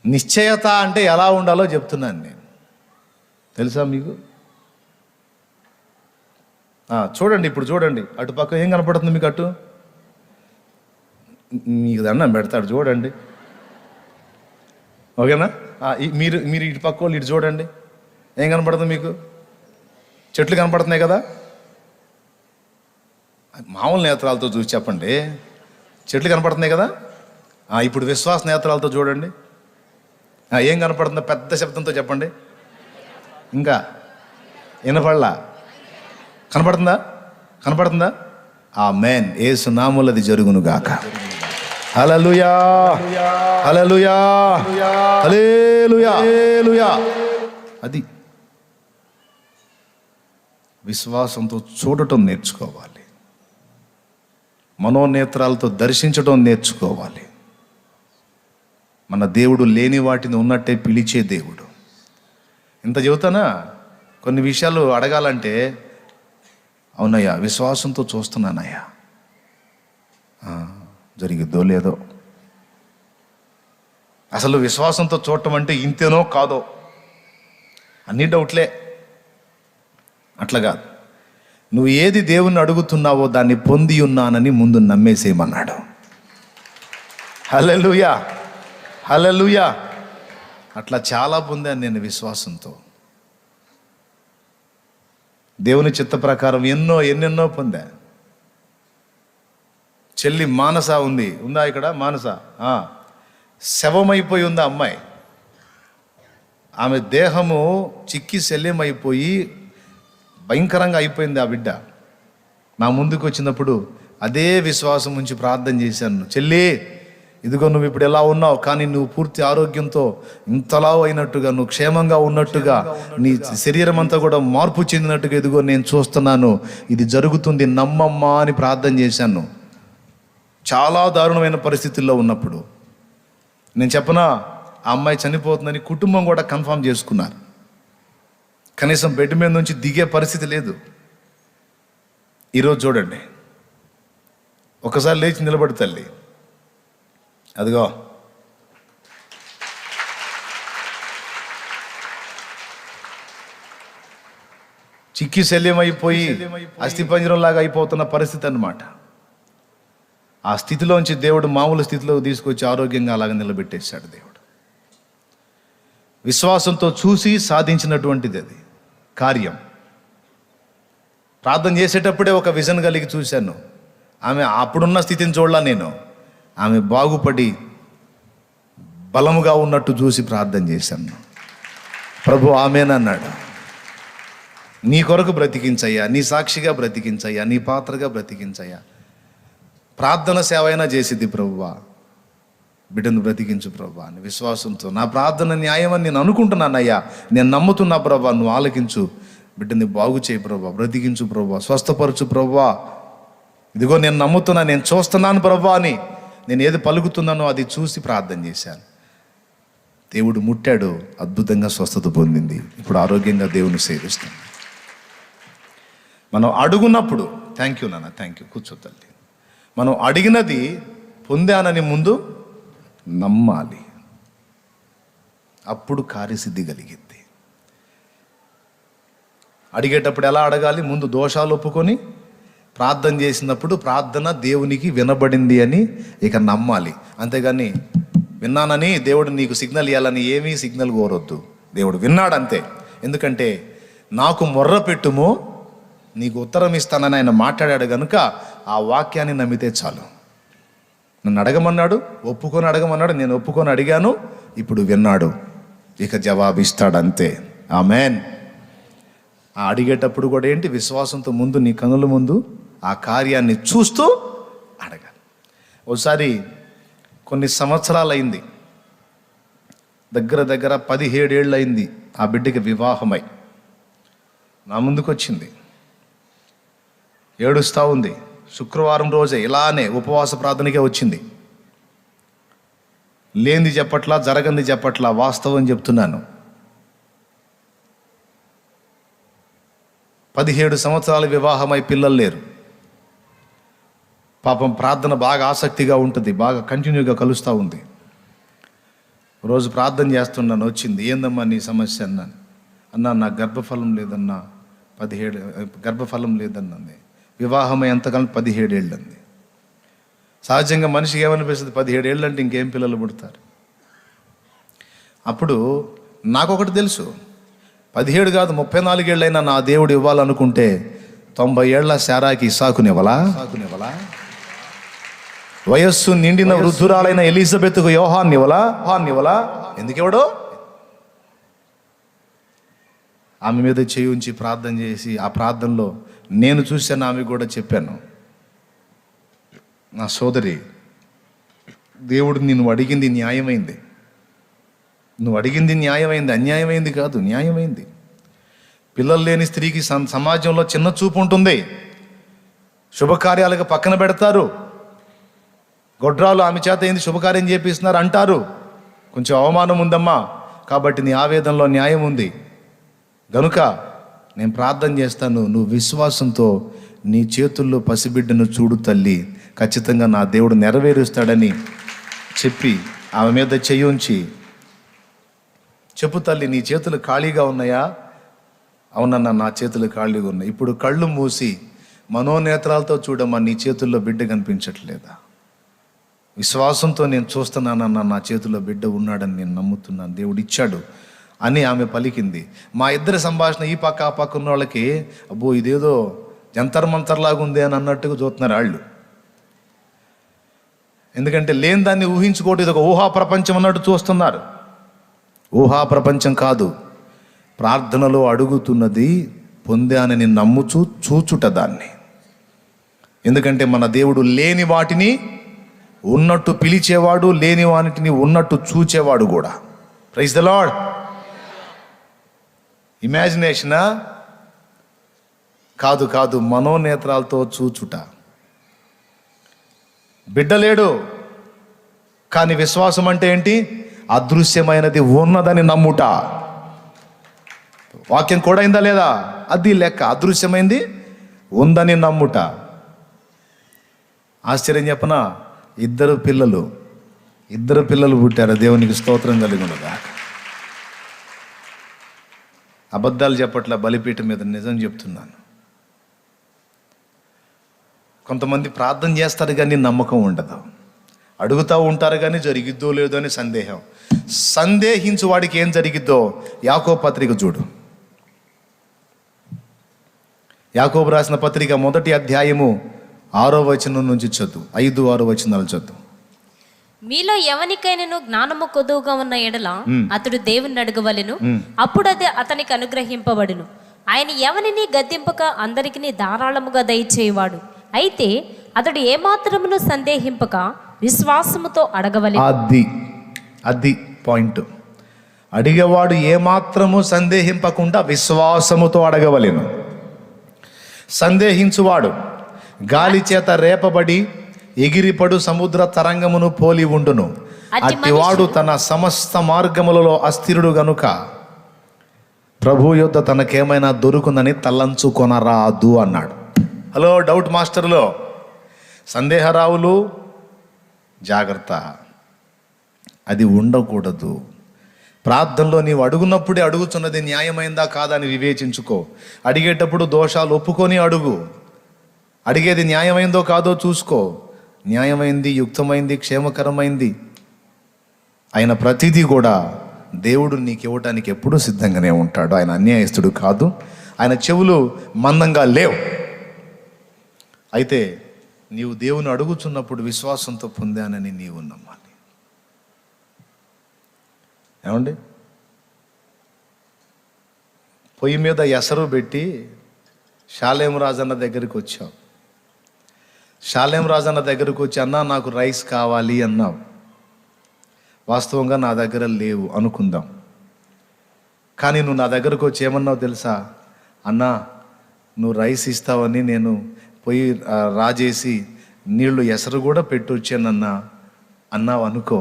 నిశ్చయత అంటే ఎలా ఉండాలో చెప్తున్నాను నేను. తెలుసా మీకు? చూడండి, ఇప్పుడు చూడండి, అటు పక్క ఏం కనపడుతుంది మీకు? అటు మీకు దండం పెడతాడు, చూడండి. ఓకేనా? మీరు ఇటు పక్క వాళ్ళు ఇటు చూడండి, ఏం కనపడుతుంది మీకు? చెట్లు కనపడుతున్నాయి కదా. మామూలు నేత్రాలతో చూసి చెప్పండి, చెట్లు కనపడుతున్నాయి కదా. ఇప్పుడు విశ్వాస నేత్రాలతో చూడండి, ఏం కనపడుతుందో పెద్ద శబ్దంతో చెప్పండి. ఇంకా వినపడలా? కనపడుతుందా? కనపడుతుందా? ఆమేన్. యేసు నామములో అది జరుగును గాక. హల్లెలూయా, హల్లెలూయా, హల్లెలూయా, హల్లెలూయా. అది విశ్వాసంతో చూడటం నేర్చుకోవాలి, మనోనేత్రాలతో దర్శించడం నేర్చుకోవాలి. మన దేవుడు లేని వాటిని ఉన్నట్టే పిలిచే దేవుడు. ఇంత చెబుతానా? కొన్ని విషయాలు అడగాలంటే, అవునయ్యా విశ్వాసంతో చూస్తున్నానయ్యా, జరిగిద్దో లేదో. అసలు విశ్వాసంతో చూడటం అంటే ఇంతేనో కాదో అన్ని డౌట్లే. అట్లా కాదు. నువ్వు ఏది దేవుణ్ణి అడుగుతున్నావో దాన్ని పొంది ఉన్నానని ముందు నమ్మేసేయమన్నాడు. హల్లెలూయా, హల్లెలూయా. అట్లా చాలా పొందాను నేను విశ్వాసంతో. దేవుని చిత్త ప్రకారం ఎన్నెన్నో పొందా. చెల్లి మానస ఉందా ఇక్కడ? మానస శవమైపోయి ఉంది అమ్మాయి. ఆమె దేహము చిక్కి శల్యమైపోయి భయంకరంగా అయిపోయింది ఆ బిడ్డ. నా ముందుకు వచ్చినప్పుడు అదే విశ్వాసం ఉంచి ప్రార్థన చేశాను. చెల్లి, ఇదిగో నువ్వు ఇప్పుడు ఎలా ఉన్నావు, కానీ నువ్వు పూర్తి ఆరోగ్యంతో ఇంతలా అయినట్టుగా, నువ్వు క్షేమంగా ఉన్నట్టుగా, నీ శరీరం అంతా కూడా మార్పు చెందినట్టుగా ఇదిగో నేను చూస్తున్నాను. ఇది జరుగుతుంది, నమ్మమ్మా అని ప్రార్థన చేశాను. చాలా దారుణమైన పరిస్థితుల్లో ఉన్నప్పుడు నేను చెప్పనా, ఆ అమ్మాయి చనిపోతుందని కుటుంబం కూడా కన్ఫర్మ్ చేసుకున్నారు. కనీసం బెడ్ మీద నుంచి దిగే పరిస్థితి లేదు. ఈరోజు చూడండి, ఒకసారి లేచి నిలబడి తల్లి, అదిగో చిక్కి శల్యమైపోయి అస్థిపంజరంలాగా అయిపోతున్న పరిస్థితి అన్నమాట. ఆ స్థితిలోంచి దేవుడు మామూలు స్థితిలో తీసుకొచ్చి ఆరోగ్యంగా అలాగ నిలబెట్టేశాడు దేవుడు. విశ్వాసంతో చూసి సాధించినటువంటిది అది కార్యం. ప్రార్థన చేసేటప్పుడే ఒక విజన్ కలిగి చూశాను. ఆమె అప్పుడున్న స్థితిని చూడలా నేను. ఆమె బాగుపడి బలముగా ఉన్నట్టు చూసి ప్రార్థన చేశాను. ప్రభు ఆమేన్ అన్నాడు. నీ కొరకు బ్రతికించయ్యా, నీ సాక్షిగా బ్రతికించయ్యా, నీ పాత్రగా బ్రతికించయ్యా. ప్రార్థన సేవ అయినా చేసిద్ది ప్రభువా, బిడ్డను బ్రతికించు ప్రభువా అని విశ్వాసంతో. నా ప్రార్థన న్యాయమని నేను అనుకుంటున్నానయ్యా, నేను నమ్ముతున్నా ప్రభువా, నువ్వు ఆలకించు, బిడ్డని బాగు చేయి ప్రభువా, బ్రతికించు ప్రభువా, స్వస్థపరచు ప్రభువా. ఇదిగో నేను నమ్ముతున్నా, నేను చూస్తున్నాను ప్రభువా అని నేను ఏది పలుకుతున్నానో అది చూసి ప్రార్థన చేశాను. దేవుడు ముట్టాడు, అద్భుతంగా స్వస్థత పొందింది. ఇప్పుడు ఆరోగ్యంగా దేవుని సేవిస్తాను. మనం అడుగున్నప్పుడు, థ్యాంక్ యూ నాన్న, థ్యాంక్ యూ, కూర్చో తల్లి. మనం అడిగినది పొందానని ముందు నమ్మాలి, అప్పుడు కార్యసిద్ధి కలిగింది. అడిగేటప్పుడు ఎలా అడగాలి? ముందు దోషాలు ఒప్పుకొని ప్రార్థన చేసినప్పుడు ప్రార్థన దేవునికి వినబడింది అని ఇక నమ్మాలి. అంతేగాని విన్నానని దేవుడు నీకు సిగ్నల్ ఇవ్వాలని ఏమీ సిగ్నల్ కోరొద్దు. దేవుడు విన్నాడంతే. ఎందుకంటే నాకు మొర్ర పెట్టుము నీకు ఉత్తరం ఇస్తానని ఆయన మాట్లాడాడు కనుక ఆ వాక్యాన్ని నమ్మితే చాలు. నన్ను అడగమన్నాడు, ఒప్పుకొని అడగమన్నాడు, నేను ఒప్పుకొని అడిగాను, ఇప్పుడు విన్నాడు, ఇక జవాబిస్తాడంతే. ఆమెన్. ఆ అడిగేటప్పుడు కూడా ఏంటి, విశ్వాసంతో ముందు నీ కనుల ముందు ఆ కార్యాన్ని చూస్తూ అడగాలి. ఒకసారి కొన్ని సంవత్సరాలు అయింది, దగ్గర 17 ఏళ్ళు అయింది ఆ బిడ్డకి వివాహమై. నా ముందుకు వచ్చింది, ఏడుస్తూ ఉంది. శుక్రవారం రోజే ఇలానే ఉపవాస ప్రార్థనకే వచ్చింది. లేనిది చెప్పట్లా, జరగంది చెప్పట్లా, వాస్తవం చెప్తున్నాను. 17 సంవత్సరాల వివాహమై పిల్లలు లేరు. పాపం ప్రార్థన బాగా ఆసక్తిగా ఉంటుంది, బాగా కంటిన్యూగా కలుస్తూ ఉంది. రోజు ప్రార్థన చేస్తున్నాను, వచ్చింది. ఏందమ్మా నీ సమస్య అన్నాను. నాకు గర్భఫలం లేదన్నా. 17 గర్భఫలం లేదన్నది. వివాహమై ఎంతకాలం 17 ఏళ్ళు అంది. సహజంగా మనిషికి ఏమనిపిస్తుంది, 17 ఏళ్ళు అంటే ఇంకేం పిల్లలు పుడతారు. అప్పుడు నాకొకటి తెలుసు, 17 కాదు 34 ఏళ్ళైనా నా దేవుడు ఇవ్వాలనుకుంటే 90 ఏళ్ల శారాకి ఇస్సాకునివ్వలా? వయస్సు నిండిన వృద్ధురాలైన ఎలిజబెత్కు యోహాన్నివ్వలా? ఎందుకెవడో? ఆమె మీద చేయి ఉంచి ప్రార్థన చేసి, ఆ ప్రార్థనలో నేను చూశాను, ఆమె కూడా చెప్పాను, నా సోదరి, దేవుడు నిన్ను అడిగింది న్యాయమైంది. నువ్వు అడిగింది న్యాయమైంది, అన్యాయమైంది కాదు, న్యాయమైంది. పిల్లలు లేని స్త్రీకి సమాజంలో చిన్న చూపు ఉంటుంది. శుభకార్యాలకు పక్కన పెడతారు. గొడ్రాలు ఆమె చేత ఏంది శుభకార్యం చేపిస్తున్నారు అంటారు. కొంచెం అవమానం ఉందమ్మా, కాబట్టి నీ ఆవేదనలో న్యాయం ఉంది. గనుక నేను ప్రార్థన చేస్తాను, నువ్వు విశ్వాసంతో నీ చేతుల్లో పసిబిడ్డను చూడు తల్లి, ఖచ్చితంగా నా దేవుడు నెరవేరుస్తాడని చెప్పి ఆమె మీద చెయ్యి ఉంచి, చెప్పు తల్లి, నీ చేతులు ఖాళీగా ఉన్నాయా? అవునన్నా, నా చేతులు ఖాళీగా ఉన్నాయి. ఇప్పుడు కళ్ళు మూసి మనోనేత్రాలతో చూడమ్మా, నీ చేతుల్లో బిడ్డ కనిపించట్లేదా? విశ్వాసంతో నేను చూస్తున్నానన్నా, నా చేతిలో బిడ్డ ఉన్నాడని నేను నమ్ముతున్నాను, దేవుడు ఇచ్చాడు అని ఆమె పలికింది. మా ఇద్దరి సంభాషణ ఈ పక్క ఆ పక్క ఉన్న వాళ్ళకి, అబ్బో ఇదేదో జంతర్ మంతర్లాగా ఉంది అని అన్నట్టుగా చూస్తున్నారు వాళ్ళు. ఎందుకంటే లేని దాన్ని ఊహించుకోవడం, ఇది ఒక ఊహా ప్రపంచం అన్నట్టు చూస్తున్నారు. ఊహా ప్రపంచం కాదు, ప్రార్థనలో అడుగుతున్నది పొందానని నమ్ముచూ చూచుట దాన్ని. ఎందుకంటే మన దేవుడు లేని వాటిని ఉన్నట్టు పిలిచేవాడు, లేని వాటిని ఉన్నట్టు చూచేవాడు కూడా. Praise the lord. ఇమాజినేషనా? కాదు, మనోనేత్రాలతో చూచుట. బిడ్డలేడు కానీ విశ్వాసం అంటే ఏంటి? అదృశ్యమైనది ఉన్నదని నమ్ముట. వాక్యం కూడా అయిందా లేదా? అది లెక్క. అదృశ్యమైంది ఉందని నమ్ముట. ఆశ్చర్యం చెప్పనా, ఇద్దరు పిల్లలు పుట్టారు. దేవునికి స్తోత్రం కలిగినగా. అబద్ధాలు చెప్పట్ల, బలిపీఠం మీద నిజం చెప్తున్నాను. కొంతమంది ప్రార్థన చేస్తారు కానీ నమ్మకం ఉండదు, అడుగుతూ ఉంటారు కానీ జరిగిద్దో లేదో అని సందేహం. సందేహించు వాడికి ఏం జరిగిద్దో యాకోబు పత్రిక చూడు. యాకోబు రాసిన పత్రిక 1వ అధ్యాయము 6వ వచనం నుంచి చదువు, 5-6 వచనాలు చదువు. మీలో ఎవనికైనాను జ్ఞానము కొదువుగా ఉన్న ఎడల అతడు దేవుని అడగవలెను, అప్పుడు అది అతనికి అనుగ్రహింపబడును. ఆయన ఎవనిని గద్దింపక అందరికీ ధారాళముగా దయచేయవాడు. అయితే అతడు ఏమాత్రమును సందేహింపక విశ్వాసముతో అడగవలెను. అది పాయింట్. అడిగేవాడు ఏమాత్రము సందేహింపకుండా విశ్వాసముతో అడగవలెను. సందేహించువాడు గాలి చేత రేపబడి ఎగిరిపడు సముద్ర తరంగమును పోలి ఉండును. అట్టివాడు తన సమస్త మార్గములలో అస్థిరుడు గనుక ప్రభు యొద్ద తనకేమైనా దొరుకునని తలంచుకొనరాదు అన్నాడు. హలో డౌట్ మాస్టర్లో సందేహరావులు, జాగ్రత్త, అది ఉండకూడదు. ప్రార్థనలో నీవు అడుగున్నప్పుడే అడుగుతున్నది న్యాయమైందా కాదా అని వివేచించుకో. అడిగేటప్పుడు దోషాలు ఒప్పుకొని అడుగు. అడిగేది న్యాయమైందో కాదో చూసుకో. న్యాయమైంది, యుక్తమైంది, క్షేమకరమైంది ఆయన ప్రతిదీ కూడా దేవుడు నీకు ఇవ్వటానికి ఎప్పుడూ సిద్ధంగానే ఉంటాడు. ఆయన అన్యాయస్తుడు కాదు. ఆయన చెవులు మందంగా లేవు. అయితే నీవు దేవుని అడుగుచున్నప్పుడు విశ్వాసంతో పొందానని నీవు నమ్మాలి. ఏమండి, పొయ్యి మీద ఎసరు పెట్టి షాలేం రాజన్న దగ్గరికి వచ్చావు. షాలేం రాజన్న దగ్గరికి వచ్చి, అన్నా నాకు రైస్ కావాలి అన్నావు. వాస్తవంగా నా దగ్గర లేవు అనుకుందాం. కానీ నువ్వు నా దగ్గరకు వచ్చి ఏమన్నావు తెలుసా? అన్నా నువ్వు రైస్ ఇస్తావని నేను పొయ్యి రాజేసి నీళ్లు ఎసరు కూడా పెట్టి వచ్చానన్నా అన్నావు అనుకో.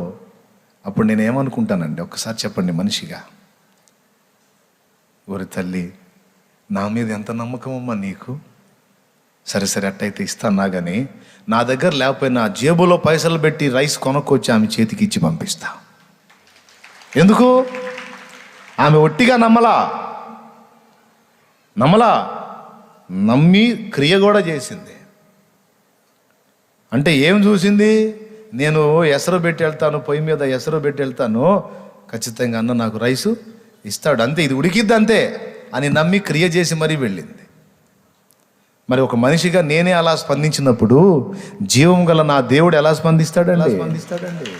అప్పుడు నేను ఏమనుకుంటానండి? ఒక్కసారి చెప్పండి మనిషిగా. ఓరి తల్లి, నా మీద ఎంత నమ్మకం అమ్మా నీకు. సరే సరే అట్టయితే ఇస్తానా, కానీ నా దగ్గర లేకపోయినా జేబులో పైసలు పెట్టి రైస్ కొనుక్కొచ్చి ఆమె చేతికి ఇచ్చి పంపిస్తా. ఎందుకు? ఆమె ఒట్టిగా నమ్మలా, నమ్మి క్రియ కూడా చేసింది. అంటే ఏం చూసింది? నేను ఎసరు పెట్టి వెళ్తాను, పొయ్యి మీద ఎసరు పెట్టి వెళ్తాను, ఖచ్చితంగా అన్న నాకు రైసు ఇస్తాడు, అంతే, ఇది ఉడికిద్ది అంతే అని నమ్మి క్రియ చేసి మరీ వెళ్ళింది. మరి ఒక మనిషిగా నేనే అలా స్పందించినప్పుడు జీవం గల నా దేవుడు ఎలా స్పందిస్తాడండి?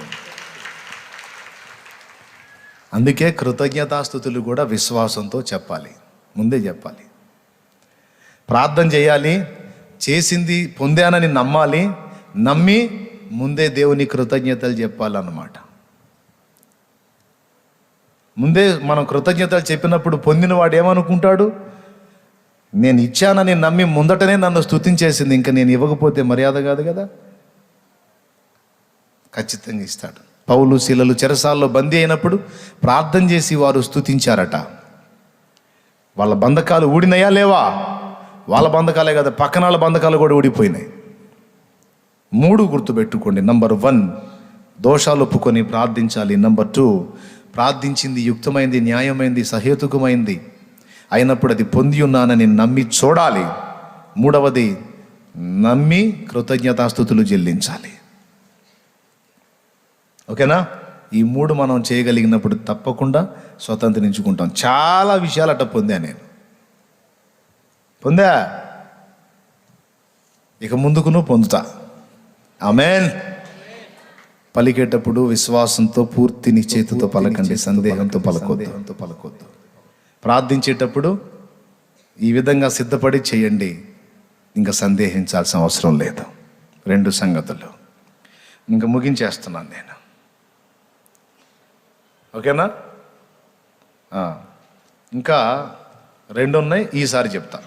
అందుకే కృతజ్ఞతాస్తుతులు కూడా విశ్వాసంతో చెప్పాలి, ముందే చెప్పాలి. ప్రార్థన చేయాలి, చేసింది పొందానని నమ్మాలి, నమ్మి ముందే దేవుని కృతజ్ఞతలు చెప్పాలన్నమాట. ముందే మనం కృతజ్ఞతలు చెప్పినప్పుడు పొందిన వాడు ఏమనుకుంటాడు? నేను ఇచ్చానని నమ్మి ముందటనే నన్ను స్తుతించేసింది, ఇంకా నేను ఇవ్వకపోతే మర్యాద కాదు కదా. ఖచ్చితంగా ఇస్తాడు. పౌలు శీలలు చెరసాల్లో బందీ అయినప్పుడు ప్రార్థన చేసి వారు స్తుతించారట. వాళ్ళ బంధకాలు ఊడినయా లేవా? వాళ్ళ బంధకాలే కదా, పక్కన వాళ్ళ బంధకాలు కూడా ఊడిపోయినాయి. 3 గుర్తుపెట్టుకోండి. నంబర్ 1, దోషాలు ఒప్పుకొని ప్రార్థించాలి. నంబర్ 2, ప్రార్థించింది యుక్తమైంది, న్యాయమైంది, సహేతుకమైంది అయినప్పుడు అది పొంది ఉన్నానని నమ్మి చూడాలి. 3వది, నమ్మి కృతజ్ఞతాస్తుతులు చెల్లించాలి. ఓకేనా? ఈ 3 మనం చేయగలిగినప్పుడు తప్పకుండా స్వతంత్రించుకుంటాం. చాలా విషయాలు అట్ట పొందా, ఇక ముందుకును పొందుతా. ఆమేన్. పలికేటప్పుడు విశ్వాసంతో పూర్తి నిశ్చయితతో పలకండి, సందేహంతో పలకొద్దు. ప్రార్థించేటప్పుడు ఈ విధంగా సిద్ధపడి చేయండి, ఇంకా సందేహించాల్సిన అవసరం లేదు. 2 సంగతులు ఇంకా ముగించేస్తున్నాను నేను. ఓకేనా? ఇంకా 2 ఉన్నాయి, ఈసారి చెప్తా.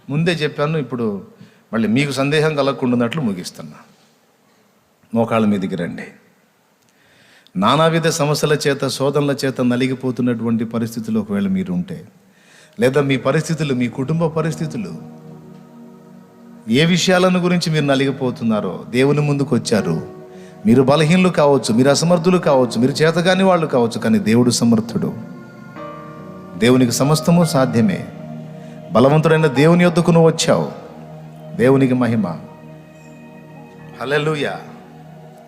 ముందే చెప్పాను, ఇప్పుడు మళ్ళీ మీకు సందేహం కలగకుండాన్నట్లు ముగిస్తున్నా. మోకాళ్ళ మీదికి రండి. నానావిధ సమస్యల చేత, శోధనల చేత నలిగిపోతున్నటువంటి పరిస్థితులు ఒకవేళ మీరు ఉంటే, లేదా మీ పరిస్థితులు, మీ కుటుంబ పరిస్థితులు, ఏ విషయాలను గురించి మీరు నలిగిపోతున్నారో, దేవుని ముందుకు వచ్చారు. మీరు బలహీనులు కావచ్చు, మీరు అసమర్థులు కావచ్చు, మీరు చేతగాని వాళ్ళు కావచ్చు, కానీ దేవుడు సమర్థుడు. దేవునికి సమస్తము సాధ్యమే. బలవంతుడైన దేవుని యొద్దకు నువ్వు వచ్చావు. దేవునికి మహిమ. హల్లెలూయా,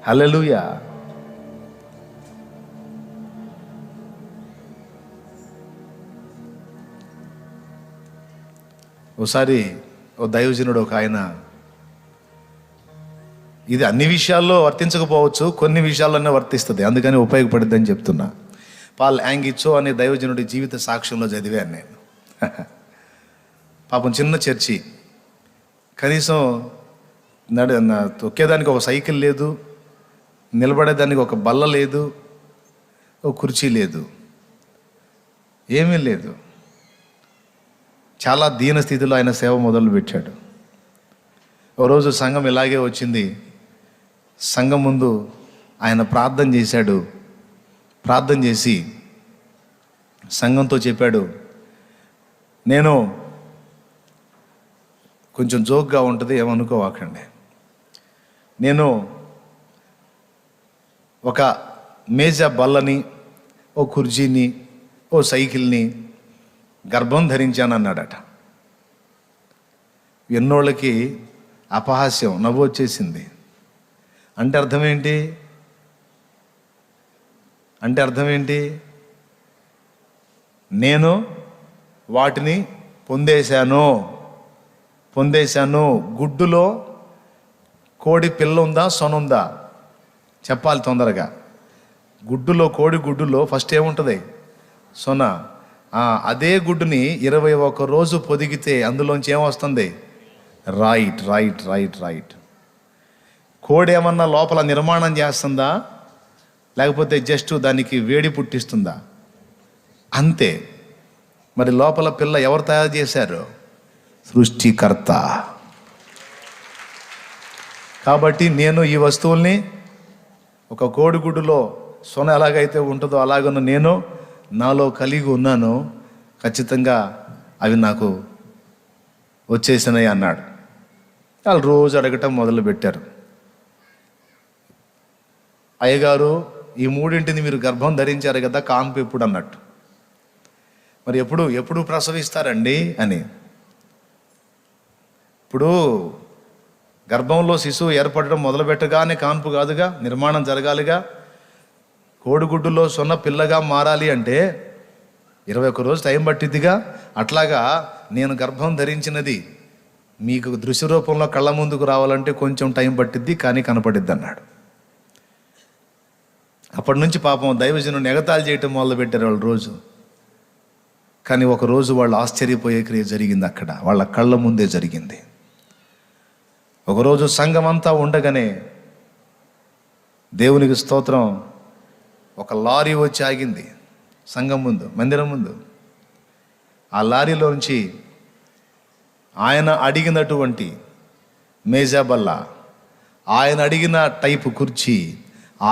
హల్లెలూయా. ఓసారి ఓ దైవజనుడు ఒక ఆయన, ఇది అన్ని విషయాల్లో వర్తించకపోవచ్చు, కొన్ని విషయాల్లోనే వర్తిస్తుంది, అందుకని ఉపయోగపడుద్ది అని చెప్తున్నా. పాల్ యాంగిచో అనే దైవజనుడి జీవిత సాక్ష్యంలో చదివాను నేను. పాపం చిన్న చర్చి, కనీసం తొక్కేదానికి ఒక సైకిల్ లేదు, నిలబడేదానికి ఒక బల్ల లేదు, ఒక కుర్చీ లేదు, ఏమీ లేదు. చాలా దీన స్థితిలో ఆయన సేవ మొదలు పెట్టాడు. ఓ రోజు సంఘం ఇలాగే వచ్చింది. సంఘం ముందు ఆయన ప్రార్థన చేశాడు. ప్రార్థన చేసి సంఘంతో చెప్పాడు, నేను కొంచెం జోక్గా ఉంటుంది, ఏమనుకోవాకండి, నేను ఒక మేజా బల్లని, ఓ కుర్చీని, ఓ సైకిల్ని గర్భం ధరించానన్నాడట. ఎన్నోళ్ళకి అపహాస్యం, నవ్వు వచ్చేసింది. అంటే అర్థం ఏంటి? అంటే అర్థం ఏంటి? నేను వాటిని పొందేశాను. గుడ్డులో కోడి పిల్ల ఉందా, సొన ఉందా? చెప్పాలి తొందరగా. కోడి గుడ్డులో ఫస్ట్ ఏముంటుంది? సొన. అదే గుడ్డుని 21 రోజు పొదిగితే అందులోంచి ఏమొస్తుంది? రైట్. కోడి ఏమన్నా లోపల నిర్మాణం చేస్తుందా, లేకపోతే జస్ట్ దానికి వేడి పుట్టిస్తుందా? అంతే. మరి లోపల పిల్ల ఎవరు తయారు చేశారు? సృష్టికర్త. కాబట్టి నేను ఈ వస్తువుల్ని, ఒక కోడిగుడ్డులో సొన ఎలాగైతే ఉంటుందో అలాగను నేను నాలో కలిగి ఉన్నాను. ఖచ్చితంగా అవి నాకు వచ్చేసినాయి అన్నాడు. వాళ్ళు రోజు అడగటం మొదలుపెట్టారు. అయ్యగారు, ఈ మూడింటిని మీరు గర్భం ధరించారు కదా, కాన్పు ఎప్పుడు అన్నట్టు. మరి ఎప్పుడు ప్రసవిస్తారండి అని. ఇప్పుడు గర్భంలో శిశువు ఏర్పడడం మొదలుపెట్టగానే కాన్పు కాదుగా, నిర్మాణం జరగాలిగా. కోడిగుడ్డులో సొన్న పిల్లగా మారాలి అంటే 21 రోజు టైం పట్టిద్దిగా. అట్లాగా నేను గర్భం ధరించినది మీకు దృశ్య రూపంలో కళ్ళ ముందుకు రావాలంటే కొంచెం టైం పట్టిద్ది, కానీ కనపడిద్ది అన్నాడు. అప్పటి నుంచి పాపం దైవజనుని ఎగతాళి చేయటం మొదలుపెట్టారు వాళ్ళు రోజు. కానీ ఒకరోజు వాళ్ళు ఆశ్చర్యపోయే క్రియ జరిగింది అక్కడ, వాళ్ళ కళ్ళ ముందే జరిగింది. ఒకరోజు సంఘం అంతా ఉండగానే, దేవునికి స్తోత్రం, ఒక లారీ వచ్చి ఆగింది సంఘం ముందు, మందిరం ముందు. ఆ లారీలోంచి ఆయన అడిగినటువంటి మేజాబల్ల, ఆయన అడిగిన టైపు కుర్చీ,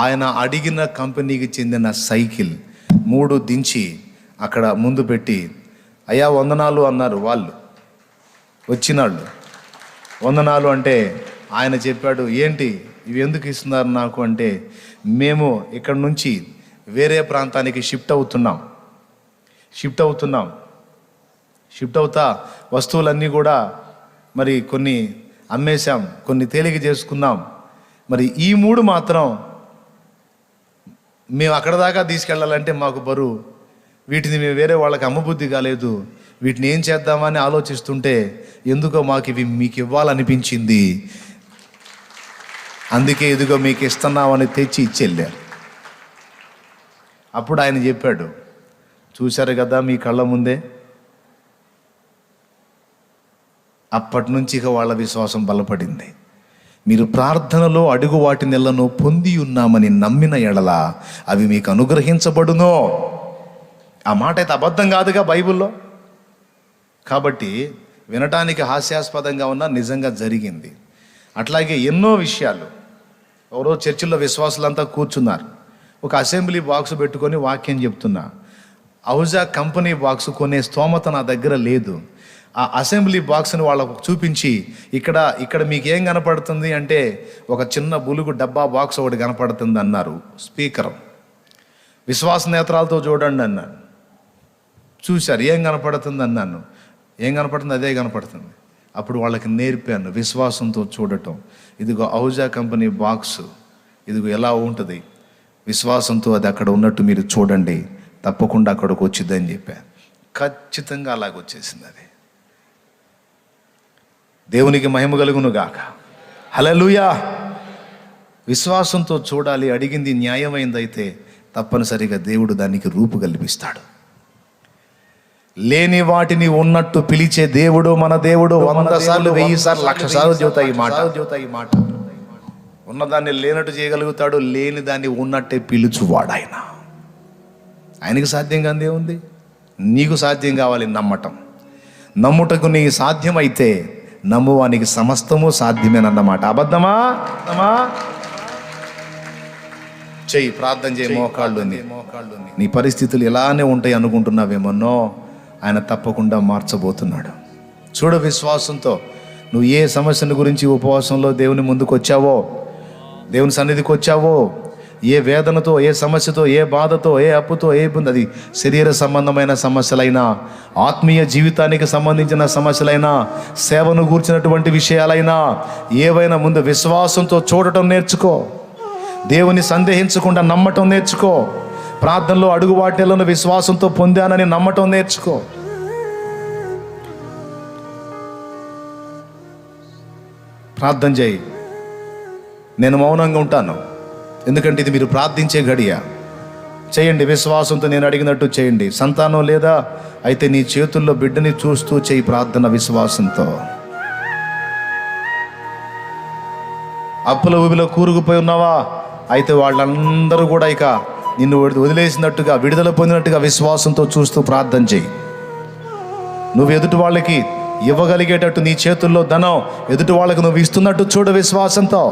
ఆయన అడిగిన కంపెనీకి చెందిన సైకిల్ 3 దించి అక్కడ ముందు పెట్టి, అయ్యా వందనాలు అన్నారు వాళ్ళు. వచ్చినాళ్ళు వందనాలు అంటే ఆయన చెప్పాడు, ఏంటి ఇవి ఎందుకు ఇస్తున్నారు నాకు అంటే, మేము ఇక్కడ నుంచి వేరే ప్రాంతానికి షిఫ్ట్ అవుతా వస్తువులన్నీ కూడా మరి కొన్ని అమ్మేశాం, కొన్ని తేలిక చేసుకున్నాం. మరి ఈ 3 మాత్రం మేము అక్కడ దాకా తీసుకెళ్ళాలంటే మాకు బరువు. వీటిని మేము వేరే వాళ్ళకి అమ్మబుద్ధి కాలేదు. వీటిని ఏం చేద్దామని ఆలోచిస్తుంటే ఎందుకో మాకు ఇవి మీకు ఇవ్వాలనిపించింది. అందుకే ఇదిగో మీకు ఇస్తున్నామని తెచ్చి ఇచ్చెళ్ళారు. అప్పుడు ఆయన చెప్పాడు, చూశారు కదా మీ కళ్ళ ముందే. అప్పటి నుంచి ఇక వాళ్ళ విశ్వాసం బలపడింది. మీరు ప్రార్థనలో అడుగు వాటి నెలను పొంది ఉన్నామని నమ్మిన ఎడల అవి మీకు అనుగ్రహించబడునో. ఆ మాట అయితే అబద్ధం కాదుగా బైబిల్లో. కాబట్టి వినటానికి హాస్యాస్పదంగా ఉన్న నిజంగా జరిగింది. అట్లాగే ఎన్నో విషయాలు. ఎవరో చర్చిల్లో విశ్వాసులంతా కూర్చున్నారు, ఒక అసెంబ్లీ బాక్స్ పెట్టుకొని వాక్యం చెప్తున్నా. అహుజా కంపెనీ బాక్స్ కొనే స్తోమత నా దగ్గర లేదు. ఆ అసెంబ్లీ బాక్స్ని వాళ్ళకు చూపించి, ఇక్కడ మీకు ఏం కనపడుతుంది అంటే ఒక చిన్న బులుగు డబ్బా బాక్స్ ఒకటి కనపడుతుంది అన్నారు. స్పీకర్ విశ్వాస నేత్రాలతో చూడండి అన్నాను. చూశారు, ఏం కనపడుతుంది అన్నాను. ఏం కనపడుతుంది? అదే కనపడుతుంది. అప్పుడు వాళ్ళకి నేర్పాను విశ్వాసంతో చూడటం. ఇదిగో అహుజా కంపెనీ బాక్స్, ఇదిగో ఎలా ఉంటుంది, విశ్వాసంతో అది అక్కడ ఉన్నట్టు మీరు చూడండి, తప్పకుండా అక్కడికి వచ్చిందని చెప్పా. ఖచ్చితంగా అలాగొచ్చేసింది. అది దేవునికి మహిమ కలుగును గాక. హల్లెలూయా. విశ్వాసంతో చూడాలి. అడిగింది న్యాయమైందైతే తప్పనిసరిగా దేవుడు దానికి రూపు కల్పిస్తాడు. లేని వాటిని ఉన్నట్టు పిలిచే దేవుడు మన దేవుడు. 100 సార్లు 1000 సార్లు 1,00,000 సార్లు చెబుతాయి ఈ మాట. ఉన్నదాన్ని లేనట్టు చేయగలుగుతాడు, లేని దాన్ని ఉన్నట్టే పిలుచువాడు ఆయన. ఆయనకి సాధ్యం కాదే ఉంది. నీకు సాధ్యం కావాలి నమ్మటం. నమ్ముటకు నీకు సాధ్యమైతే నమ్మువానికి సమస్తము సాధ్యమేనన్నమాట. అబద్ధమా? చెయ్యి, ప్రార్థన చేయి, మోకాళ్ళు. నీ పరిస్థితులు ఇలానే ఉంటాయి అనుకుంటున్నావేమన్నో, ఆయన తప్పకుండా మార్చబోతున్నాడు. చూడు, విశ్వాసంతో నువ్వు ఏ సమస్యల గురించి ఉపవాసంలో దేవుని ముందుకు వచ్చావో, దేవుని సన్నిధికి వచ్చావో, ఏ వేదనతో, ఏ సమస్యతో, ఏ బాధతో, ఏ అప్పుతో, ఏ ఇబ్బంది, అది శరీర సంబంధమైన సమస్యలైనా, ఆత్మీయ జీవితానికి సంబంధించిన సమస్యలైనా, సేవను గూర్చినటువంటి విషయాలైనా ఏవైనా, ముందు విశ్వాసంతో చూడటం నేర్చుకో. దేవుని సందేహించకుండా నమ్మటం నేర్చుకో. ప్రార్థనలో అడుగు వాటిలను విశ్వాసంతో పొందానని నమ్మటం నేర్చుకో. ప్రార్థన చేయి. నేను మౌనంగా ఉంటాను, ఎందుకంటే ఇది మీరు ప్రార్థించే గడియ. చేయండి విశ్వాసంతో, నేను అడిగినట్టు చేయండి. సంతానం లేదా అయితే నీ చేతుల్లో బిడ్డని చూస్తూ చేయి ప్రార్థన విశ్వాసంతో. అప్పుల ఊబిలో కూరుకుపోయి ఉన్నావా అయితే వాళ్ళందరూ కూడా ఇక నిన్ను వదిలేసినట్టుగా, విడుదల పొందినట్టుగా విశ్వాసంతో చూస్తూ ప్రార్థన చేయి. నువ్వు ఎదుటి వాళ్ళకి ఇవ్వగలిగేటట్టు నీ చేతుల్లో ధనం ఎదుటి వాళ్ళకి నువ్వు ఇస్తున్నట్టు చూడు విశ్వాసంతో.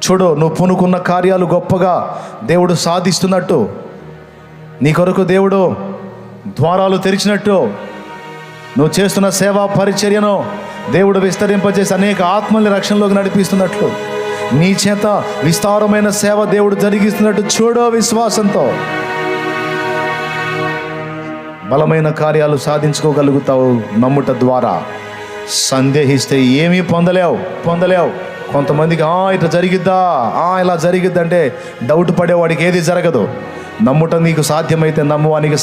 చూడు, నువ్వు పూనుకున్న కార్యాలు గొప్పగా దేవుడు సాధిస్తున్నట్టు, నీ కొరకు దేవుడు ద్వారాలు తెరిచినట్టు, నువ్వు చేస్తున్న సేవా పరిచర్యను దేవుడు విస్తరింపజేసి అనేక ఆత్మల్ని రక్షణలోకి నడిపిస్తున్నట్లు, నీ చేత విస్తారమైన సేవ దేవుడు జరిగిస్తున్నట్టు చూడు విశ్వాసంతో. బలమైన కార్యాలు సాధించుకోగలుగుతావు నమ్ముట ద్వారా. సందేహిస్తే ఏమీ పొందలేవు. కొంతమందికి ఇట్లా జరిగిద్దా, ఇలా జరిగిద్దా అంటే డౌట్ పడేవాడికి ఏది జరగదు. నమ్ముట నీకు సాధ్యమైతే నమ్మువానికి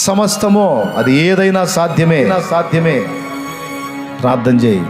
సమస్తము అది ఏదైనా సాధ్యమే. ప్రార్థన చేయి.